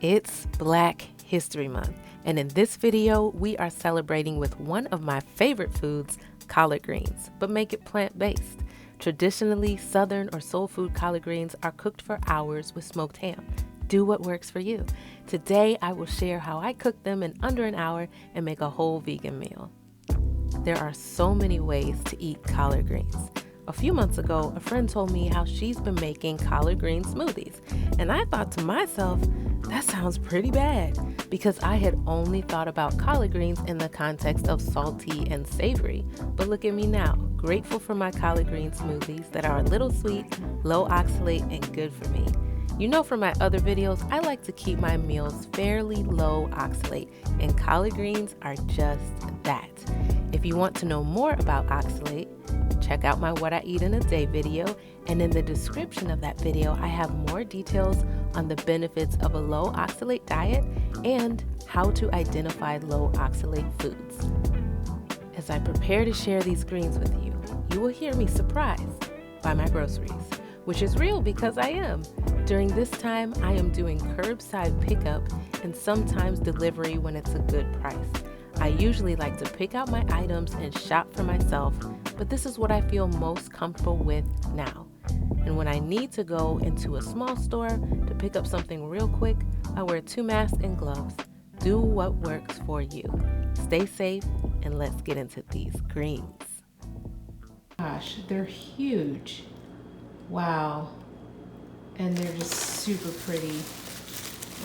It's Black History Month, and in this video, we are celebrating with one of my favorite foods, collard greens, but make it plant-based. Traditionally, Southern or soul food collard greens are cooked for hours with smoked ham. Do what works for you. Today, I will share how I cook them in under an hour and make a whole vegan meal. There are so many ways to eat collard greens. A few months ago, a friend told me how she's been making collard green smoothies, and I thought to myself, that sounds pretty bad, because I had only thought about collard greens in the context of salty and savory. But look at me now, grateful for my collard green smoothies that are a little sweet, low oxalate, and good for me. You know, from my other videos, I like to keep my meals fairly low oxalate, and collard greens are just that. If you want to know more about oxalate, check out my What I Eat in a Day video, and in the description of that video, I have more details on the benefits of a low oxalate diet and how to identify low oxalate foods. As I prepare to share these greens with you, you will hear me surprised by my groceries, which is real because I am. During this time, I am doing curbside pickup and sometimes delivery when it's a good price. I usually like to pick out my items and shop for myself, but this is what I feel most comfortable with now. And when I need to go into a small store to pick up something real quick, I wear 2 masks and gloves. Do what works for you. Stay safe, and let's get into these greens. Gosh, they're huge. Wow. And they're just super pretty.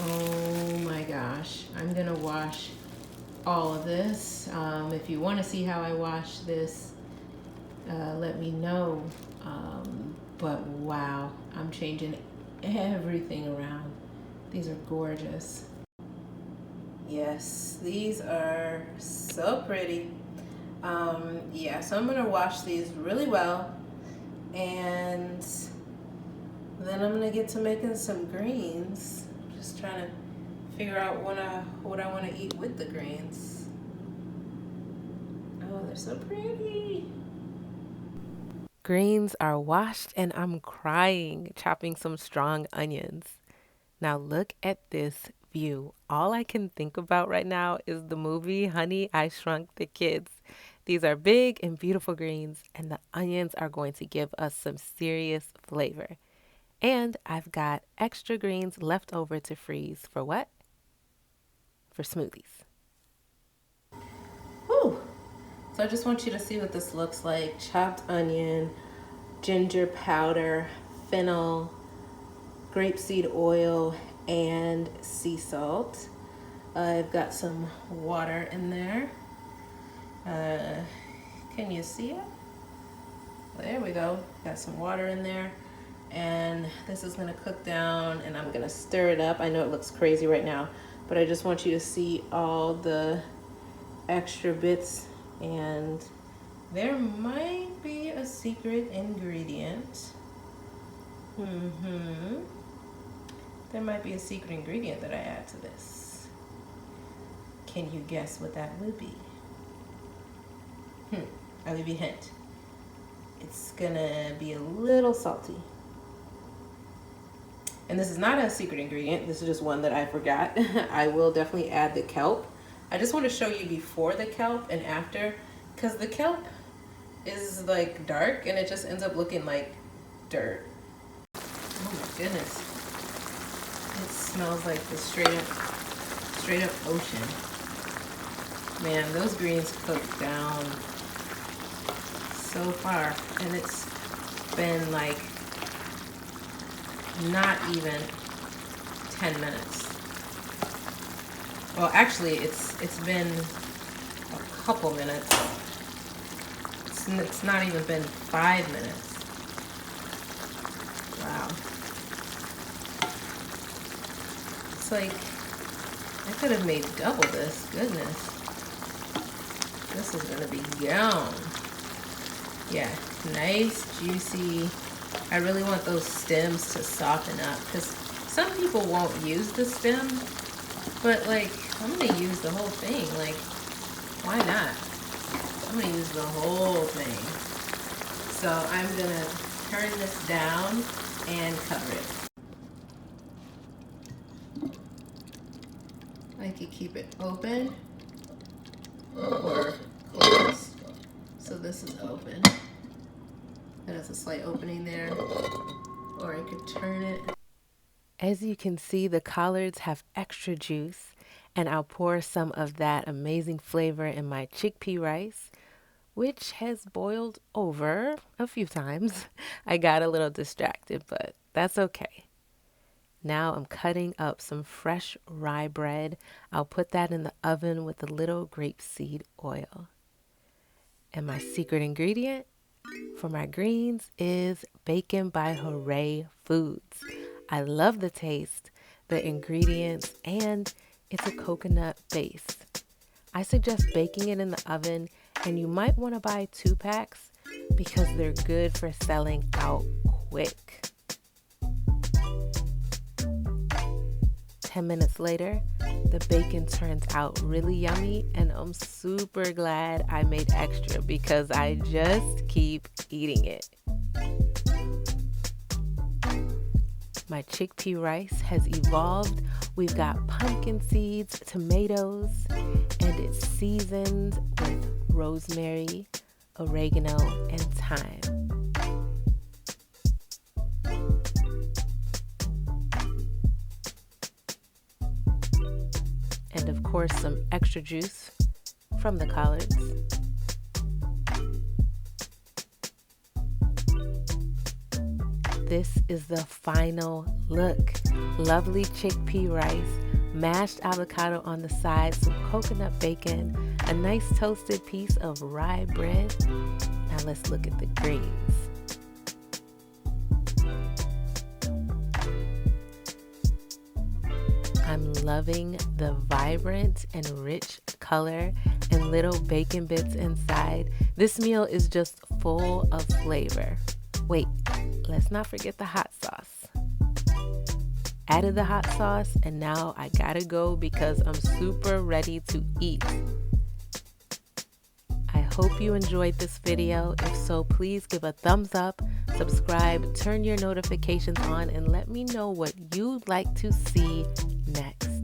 Oh my gosh. I'm gonna wash all of this. If you want to see how I wash this, let me know. But wow, I'm changing everything around. These are gorgeous. Yes, these are so pretty. Yeah, so I'm gonna wash these really well, and then I'm gonna get to making some greens. Just trying to figure out what I want to eat with the greens. Oh, they're so pretty. Greens are washed and I'm crying, chopping some strong onions. Now look at this view. All I can think about right now is the movie Honey, I Shrunk the Kids. These are big and beautiful greens, and the onions are going to give us some serious flavor. And I've got extra greens left over to freeze for what? For smoothies. Whew. So I just want you to see what this looks like. Chopped onion, ginger powder, fennel, grapeseed oil, and sea salt. I've got some water in there. Can you see it? There we go. Got some water in there. And this is gonna cook down, and I'm gonna stir it up. I know it looks crazy right now, but I just want you to see all the extra bits, and there might be a secret ingredient. There might be a secret ingredient that I add to this. Can you guess what that would be? I'll give you a hint. It's gonna be a little salty. And this is not a secret ingredient. This is just one that I forgot. I will definitely add the kelp. I just want to show you before the kelp and after, because the kelp is like dark and it just ends up looking like dirt. Oh my goodness. It smells like the straight up ocean. Man, those greens cooked down so far, and it's been like not even 10 minutes. Well, actually, it's been a couple minutes. It's not even been 5 minutes. Wow. It's like I could have made double this. Goodness. This is gonna be yum. Yeah, nice, juicy. I really want those stems to soften up, because some people won't use the stem, but like, I'm gonna use the whole thing. Like, why not? I'm gonna use the whole thing. So I'm gonna turn this down and cover it. I could keep it open or closed. So this is open. It has a slight opening there, or I could turn it. As you can see, the collards have extra juice, and I'll pour some of that amazing flavor in my chickpea rice, which has boiled over a few times. I got a little distracted, but that's okay. Now I'm cutting up some fresh rye bread. I'll put that in the oven with a little grapeseed oil. And my secret ingredient for my greens is bacon by Hooray Foods. I love the taste, the ingredients, and it's a coconut base. I suggest baking it in the oven, and you might want to buy 2 packs because they're good for selling out quick. 10 minutes later, the bacon turns out really yummy, and I'm super glad I made extra because I just keep eating it. My chickpea rice has evolved. We've got pumpkin seeds, tomatoes, and it's seasoned with rosemary, oregano, and thyme. And of course, some extra juice from the collards. This is the final look. Lovely chickpea rice, mashed avocado on the side, some coconut bacon, a nice toasted piece of rye bread. Now let's look at the greens. I'm loving the vibrant and rich color and little bacon bits inside. This meal is just full of flavor. Wait, let's not forget the hot sauce. Added the hot sauce, and now I gotta go because I'm super ready to eat. I hope you enjoyed this video. If so, please give a thumbs up, subscribe, turn your notifications on, and let me know what you'd like to see next.